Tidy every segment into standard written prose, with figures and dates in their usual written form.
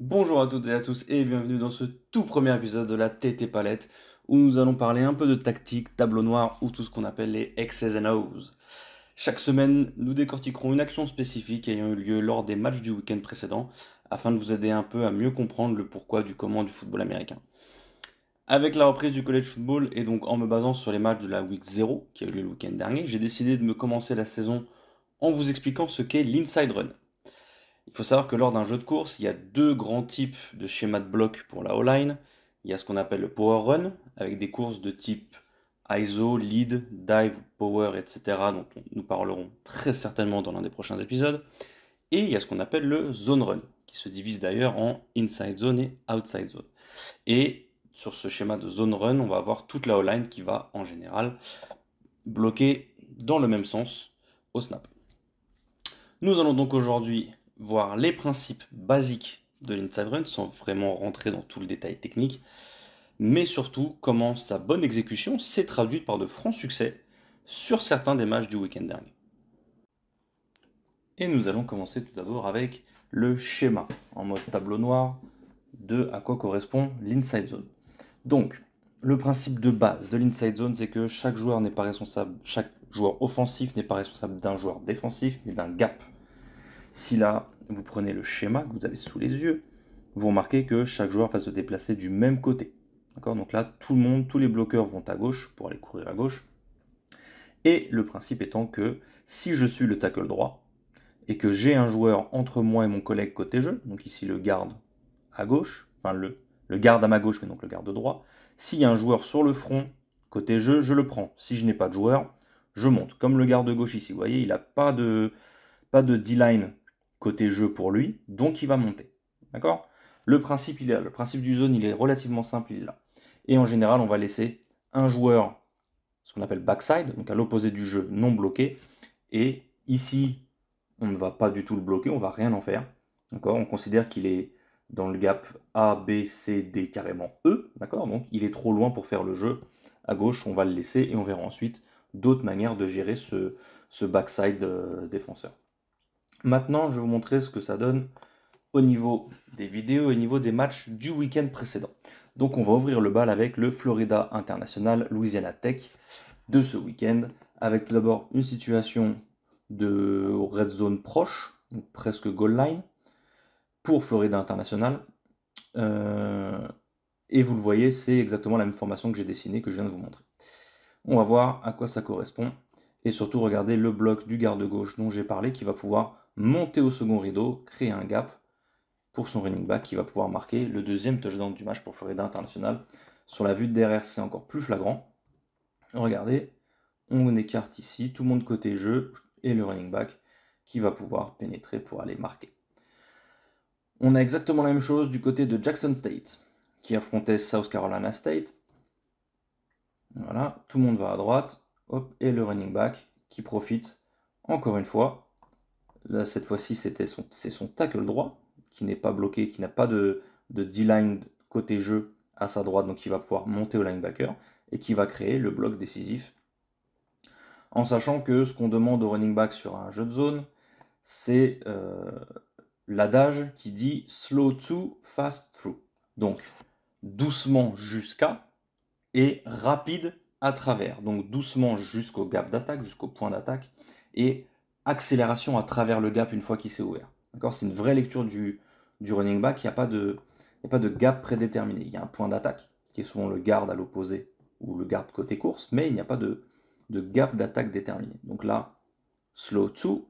Bonjour à toutes et à tous et bienvenue dans ce tout premier épisode de la TT Palette où nous allons parler un peu de tactique, tableau noir ou tout ce qu'on appelle les X's and O's. Chaque semaine, nous décortiquerons une action spécifique ayant eu lieu lors des matchs du week-end précédent afin de vous aider un peu à mieux comprendre le pourquoi du comment du football américain. Avec la reprise du college football et donc en me basant sur les matchs de la week 0 qui a eu lieu le week-end dernier, j'ai décidé de me commencer la saison en vous expliquant ce qu'est l'inside run. Il faut savoir que lors d'un jeu de course, il y a deux grands types de schémas de bloc pour la O-line. Il y a ce qu'on appelle le power run, avec des courses de type ISO, lead, dive, power, etc., dont nous parlerons très certainement dans l'un des prochains épisodes. Et il y a ce qu'on appelle le zone run, qui se divise d'ailleurs en inside zone et outside zone. Et sur ce schéma de zone run, on va avoir toute la O-line qui va en général bloquer dans le même sens au snap. Nous allons donc aujourd'hui voir les principes basiques de l'inside run sans vraiment rentrer dans tout le détail technique, mais surtout comment sa bonne exécution s'est traduite par de francs succès sur certains des matchs du week-end dernier. Et nous allons commencer tout d'abord avec le schéma en mode tableau noir de à quoi correspond l'inside zone. Donc, le principe de base de l'inside zone, c'est que chaque joueur n'est pas responsable, chaque joueur offensif n'est pas responsable d'un joueur défensif, mais d'un gap. Si là, vous prenez le schéma que vous avez sous les yeux, vous remarquez que chaque joueur va se déplacer du même côté. D'accord? Donc là, tout le monde, tous les bloqueurs vont à gauche pour aller courir à gauche. Et le principe étant que si je suis le tackle droit et que j'ai un joueur entre moi et mon collègue côté jeu, donc ici le garde à gauche, enfin le garde à ma gauche, mais donc le garde droit, s'il y a un joueur sur le front côté jeu, je le prends. Si je n'ai pas de joueur, je monte. Comme le garde gauche ici, vous voyez, il n'a pas de D-line côté jeu pour lui, donc il va monter. D'accord? Le principe, il est là. Le principe du zone, il est relativement simple, il est là. Et en général, on va laisser un joueur, ce qu'on appelle backside, donc à l'opposé du jeu, non bloqué. Et ici, on ne va pas du tout le bloquer, on va rien en faire. D'accord? On considère qu'il est dans le gap A, B, C, D, carrément E. D'accord? Donc il est trop loin pour faire le jeu. À gauche, on va le laisser et on verra ensuite d'autres manières de gérer ce backside défenseur. Maintenant, je vais vous montrer ce que ça donne au niveau des vidéos et au niveau des matchs du week-end précédent. Donc on va ouvrir le bal avec le Florida International Louisiana Tech de ce week-end, avec tout d'abord une situation de red zone proche, donc presque goal line, pour Florida International. Et vous le voyez, c'est exactement la même formation que j'ai dessinée, que je viens de vous montrer. On va voir à quoi ça correspond. Et surtout, regardez le bloc du garde gauche dont j'ai parlé, qui va pouvoir monter au second rideau, créer un gap pour son running back, qui va pouvoir marquer le deuxième touchdown du match pour Florida International. Sur la vue de derrière, c'est encore plus flagrant. Regardez, on écarte ici, tout le monde côté jeu, et le running back qui va pouvoir pénétrer pour aller marquer. On a exactement la même chose du côté de Jackson State, qui affrontait South Carolina State. Voilà, tout le monde va à droite, hop, et le running back qui profite encore une fois. Là, cette fois-ci, c'est son tackle droit qui n'est pas bloqué, qui n'a pas de D-line côté jeu à sa droite, donc il va pouvoir monter au linebacker et qui va créer le bloc décisif. En sachant que ce qu'on demande au running back sur un jeu de zone, c'est l'adage qui dit slow to, fast through. Donc, doucement jusqu'à et rapide à travers. Donc doucement jusqu'au gap d'attaque, jusqu'au point d'attaque, et accélération à travers le gap une fois qu'il s'est ouvert. D'accord? C'est une vraie lecture du running back, il n'y a pas de gap prédéterminé. Il y a un point d'attaque, qui est souvent le garde à l'opposé, ou le garde côté course, mais il n'y a pas de gap d'attaque déterminé. Donc là, slow to,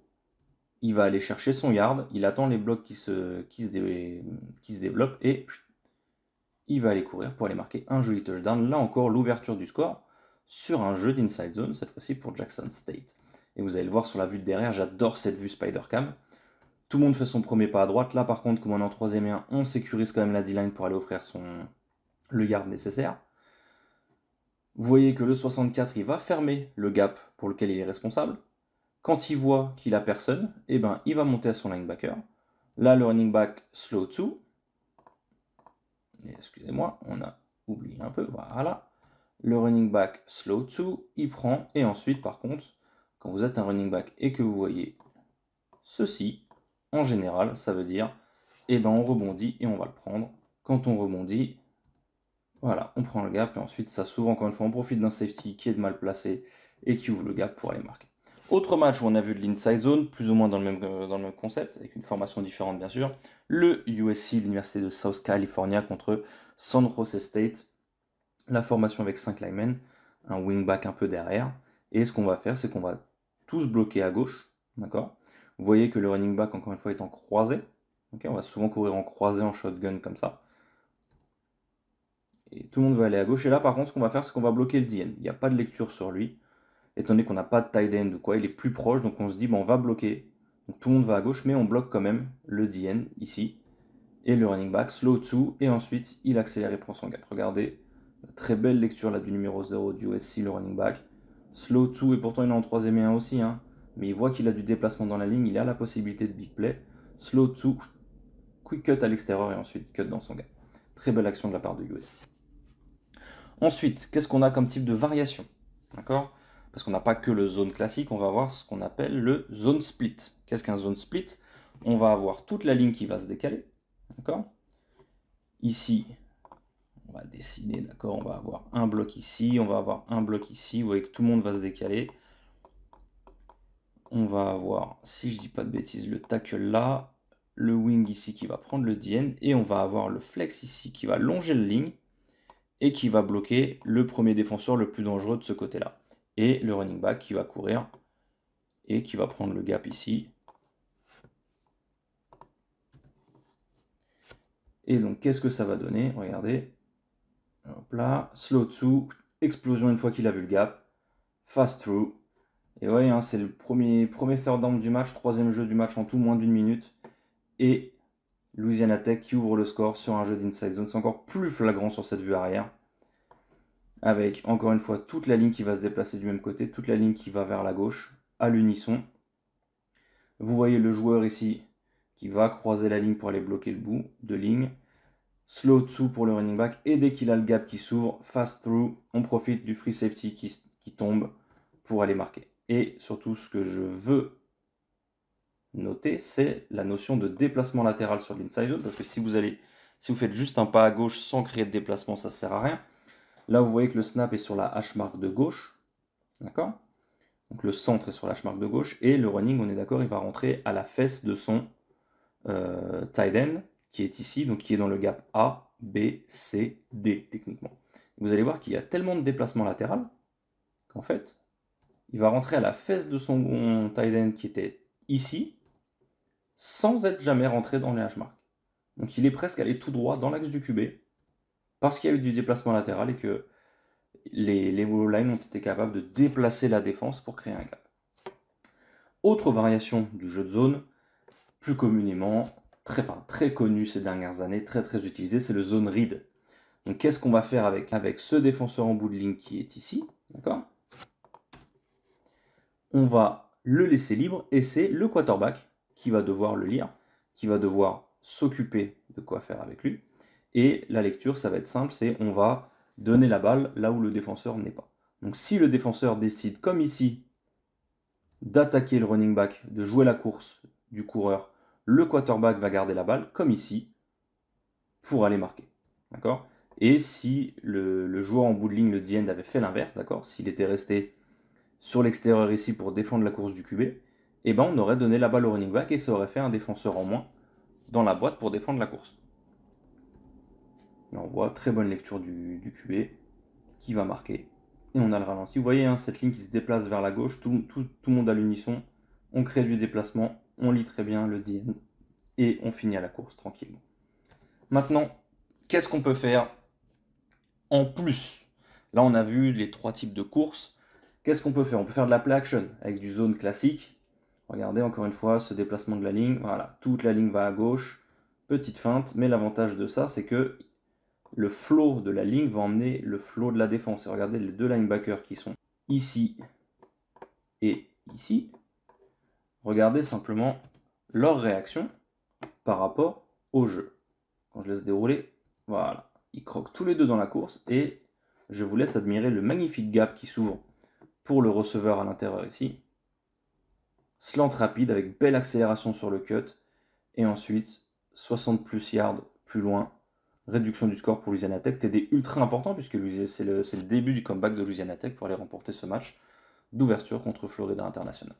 il va aller chercher son yard, il attend les blocs qui se développent, et il va aller courir pour aller marquer un joli touchdown. Là encore, l'ouverture du score sur un jeu d'inside zone, cette fois-ci pour Jackson State. Et vous allez le voir sur la vue de derrière, j'adore cette vue Spider-Cam. Tout le monde fait son premier pas à droite. Là, par contre, comme on est en 3ème et 1, on sécurise quand même la D-line pour aller offrir le yard nécessaire. Vous voyez que le 64, il va fermer le gap pour lequel il est responsable. Quand il voit qu'il a personne, eh ben, il va monter à son linebacker. Là, le running back slow to. Excusez-moi, on a oublié un peu. Voilà. Le running back slow to, il prend. Et ensuite, par contre, quand vous êtes un running back et que vous voyez ceci, en général, ça veut dire et ben on rebondit et on va le prendre. Quand on rebondit, voilà, on prend le gap et ensuite ça s'ouvre encore une fois. On profite d'un safety qui est mal placé et qui ouvre le gap pour aller marquer. Autre match où on a vu de l'inside zone, plus ou moins dans le même concept, avec une formation différente bien sûr. Le USC, l'Université de South California contre San Jose State. La formation avec 5 linemen, un wingback un peu derrière. Et ce qu'on va faire, c'est qu'on va tous bloquer à gauche. D'accord. Vous voyez que le running back, encore une fois, est en croisé. Okay, on va souvent courir en croisé, en shotgun comme ça. Et tout le monde va aller à gauche. Et là, par contre, ce qu'on va faire, c'est qu'on va bloquer le DN. Il n'y a pas de lecture sur lui. Étant donné qu'on n'a pas de tight end ou quoi, il est plus proche. Donc on se dit, bon, on va bloquer. Donc tout le monde va à gauche, mais on bloque quand même le DN ici. Et le running back, slow to. Et ensuite, il accélère et prend son gap. Regardez, très belle lecture là du numéro 0 du USC, le running back. Slow to, et pourtant il est en 3ème et 1 aussi. Hein. Mais il voit qu'il a du déplacement dans la ligne. Il a la possibilité de big play. Slow to, quick cut à l'extérieur et ensuite cut dans son gap. Très belle action de la part de USC. Ensuite, qu'est-ce qu'on a comme type de variation? D'accord? Parce qu'on n'a pas que le zone classique, on va avoir ce qu'on appelle le zone split. Qu'est-ce qu'un zone split? On va avoir toute la ligne qui va se décaler. D'accord? Ici, on va dessiner, d'accord? On va avoir un bloc ici, on va avoir un bloc ici. Vous voyez que tout le monde va se décaler. On va avoir, si je dis pas de bêtises, le tackle là, le wing ici qui va prendre le DN, et on va avoir le flex ici qui va longer la ligne et qui va bloquer le premier défenseur le plus dangereux de ce côté-là. Et le running back qui va courir et qui va prendre le gap ici. Et donc, qu'est-ce que ça va donner? Regardez. Hop là, slow to, explosion une fois qu'il a vu le gap, fast through. Et ouais, hein, c'est le premier third down du match, 3ème jeu du match en tout, moins d'1 minute. Et Louisiana Tech qui ouvre le score sur un jeu d'inside zone. C'est encore plus flagrant sur cette vue arrière. Avec, encore une fois, toute la ligne qui va se déplacer du même côté, toute la ligne qui va vers la gauche, à l'unisson. Vous voyez le joueur ici qui va croiser la ligne pour aller bloquer le bout de ligne. Slow to pour le running back, et dès qu'il a le gap qui s'ouvre, fast through, on profite du free safety qui tombe pour aller marquer. Et surtout, ce que je veux noter, c'est la notion de déplacement latéral sur l'inside zone, parce que si vous faites juste un pas à gauche sans créer de déplacement, ça ne sert à rien. Là, vous voyez que le snap est sur la hash mark de gauche, d'accord? Donc le centre est sur la hash mark de gauche, et le running, on est d'accord, il va rentrer à la fesse de son tight end, qui est ici, donc qui est dans le gap A, B, C, D, techniquement. Vous allez voir qu'il y a tellement de déplacement latéral qu'en fait, il va rentrer à la fesse de son tight end qui était ici, sans être jamais rentré dans les hash marks. Donc il est presque allé tout droit dans l'axe du QB, parce qu'il y a eu du déplacement latéral et que les O-line ont été capables de déplacer la défense pour créer un gap. Autre variation du jeu de zone, plus communément, très connu ces dernières années, très utilisé, c'est le zone read. Donc qu'est-ce qu'on va faire avec ce défenseur en bout de ligne qui est ici, d'accord? On va le laisser libre et c'est le quarterback qui va devoir le lire, qui va devoir s'occuper de quoi faire avec lui. Et la lecture, ça va être simple, c'est on va donner la balle là où le défenseur n'est pas. Donc si le défenseur décide, comme ici, d'attaquer le running back, de jouer la course du coureur, le quarterback va garder la balle, comme ici, pour aller marquer. D'accord? Et si le joueur en bout de ligne, le D-end, avait fait l'inverse, d'accord? S'il était resté sur l'extérieur ici pour défendre la course du QB, eh ben on aurait donné la balle au running back et ça aurait fait un défenseur en moins dans la boîte pour défendre la course. Là on voit très bonne lecture du QB qui va marquer. Et on a le ralenti. Vous voyez hein, cette ligne qui se déplace vers la gauche, tout le monde à l'unisson. On crée du déplacement, on lit très bien le D-end et on finit à la course tranquillement. Maintenant, qu'est-ce qu'on peut faire en plus? Là on a vu les 3 types de courses. Qu'est-ce qu'on peut faire? On peut faire de la play action avec du zone classique. Regardez encore une fois ce déplacement de la ligne. Voilà, toute la ligne va à gauche. Petite feinte, mais l'avantage de ça, c'est que le flow de la ligne va emmener le flow de la défense. Et regardez les deux linebackers qui sont ici et ici. Regardez simplement leur réaction par rapport au jeu. Quand je laisse dérouler, voilà. Ils croquent tous les deux dans la course et je vous laisse admirer le magnifique gap qui s'ouvre pour le receveur à l'intérieur ici. Slant rapide avec belle accélération sur le cut et ensuite 60 plus yards plus loin. Réduction du score pour Louisiana Tech. TD ultra important puisque c'est le début du comeback de Louisiana Tech pour aller remporter ce match d'ouverture contre Florida International.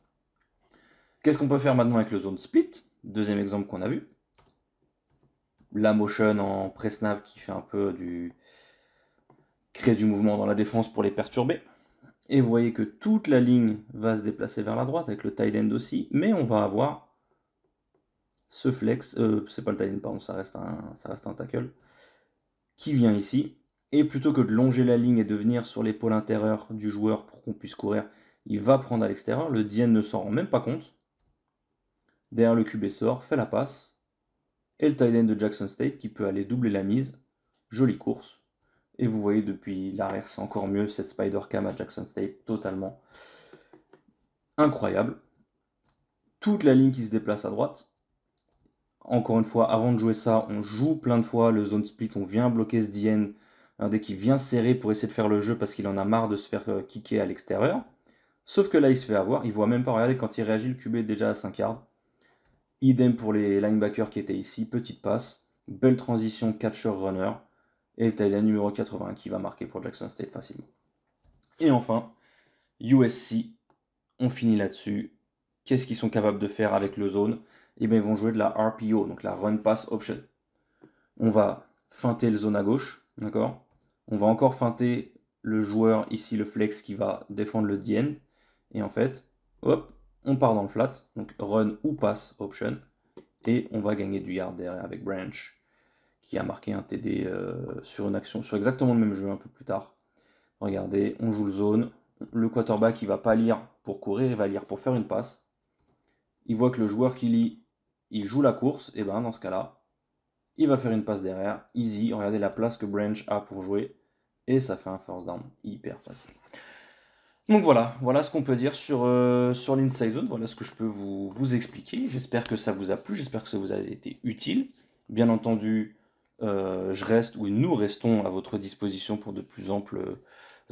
Qu'est-ce qu'on peut faire maintenant avec le zone split? Deuxième exemple qu'on a vu. La motion en pré-snap qui fait un peu créer du mouvement dans la défense pour les perturber. Et vous voyez que toute la ligne va se déplacer vers la droite avec le tight end aussi, mais on va avoir ce flex, c'est pas le tight end, pardon, ça reste un tackle, qui vient ici, et plutôt que de longer la ligne et de venir sur l'épaule intérieure du joueur pour qu'on puisse courir, il va prendre à l'extérieur, le DN ne s'en rend même pas compte, derrière le QB sort, fait la passe, et le tight end de Jackson State qui peut aller doubler la mise, jolie course, et vous voyez depuis l'arrière c'est encore mieux, cette spider cam à Jackson State, totalement incroyable, toute la ligne qui se déplace à droite. Encore une fois, avant de jouer ça, on joue plein de fois le zone split, on vient bloquer ce DN dès qu'il vient serrer pour essayer de faire le jeu parce qu'il en a marre de se faire kicker à l'extérieur. Sauf que là, il se fait avoir, il voit même pas, regardez, quand il réagit, le QB est déjà à 5 yards. Idem pour les linebackers qui étaient ici, petite passe, belle transition catcher-runner, et le tight end numéro 80 qui va marquer pour Jackson State facilement. Et enfin, USC, on finit là-dessus. Qu'est-ce qu'ils sont capables de faire avec le zone? Eh bien, ils vont jouer de la RPO, donc la Run Pass Option. On va feinter le zone à gauche, d'accord? On va encore feinter le joueur, ici le flex, qui va défendre le DN. Et en fait, hop, on part dans le flat, donc Run ou Pass Option. Et on va gagner du yard derrière avec Branch, qui a marqué un TD sur une action, sur exactement le même jeu un peu plus tard. Regardez, on joue le zone. Le quarterback, il va pas lire pour courir, il va lire pour faire une passe. Il voit que le joueur qui lit, il joue la course, et ben dans ce cas-là, il va faire une passe derrière, easy, regardez la place que Branch a pour jouer, et ça fait un first down hyper facile. Donc voilà ce qu'on peut dire sur l'Inside Zone, voilà ce que je peux vous expliquer, j'espère que ça vous a plu, j'espère que ça vous a été utile. Bien entendu, je reste, ou nous restons à votre disposition pour de plus amples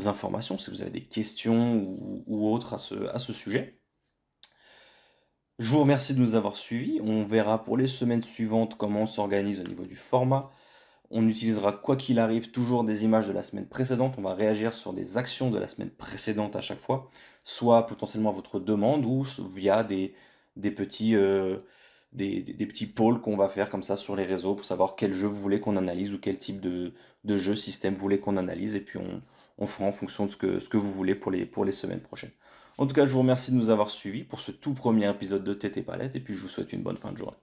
informations, si vous avez des questions ou autres à ce sujet. Je vous remercie de nous avoir suivis. On verra pour les semaines suivantes comment on s'organise au niveau du format. On utilisera quoi qu'il arrive toujours des images de la semaine précédente. On va réagir sur des actions de la semaine précédente à chaque fois, soit potentiellement à votre demande ou via des petits, des petits polls qu'on va faire comme ça sur les réseaux pour savoir quel jeu vous voulez qu'on analyse ou quel type de jeu système vous voulez qu'on analyse. Et puis on fera en fonction de ce que vous voulez pour les semaines prochaines. En tout cas, je vous remercie de nous avoir suivis pour ce tout premier épisode de TT Palette et puis je vous souhaite une bonne fin de journée.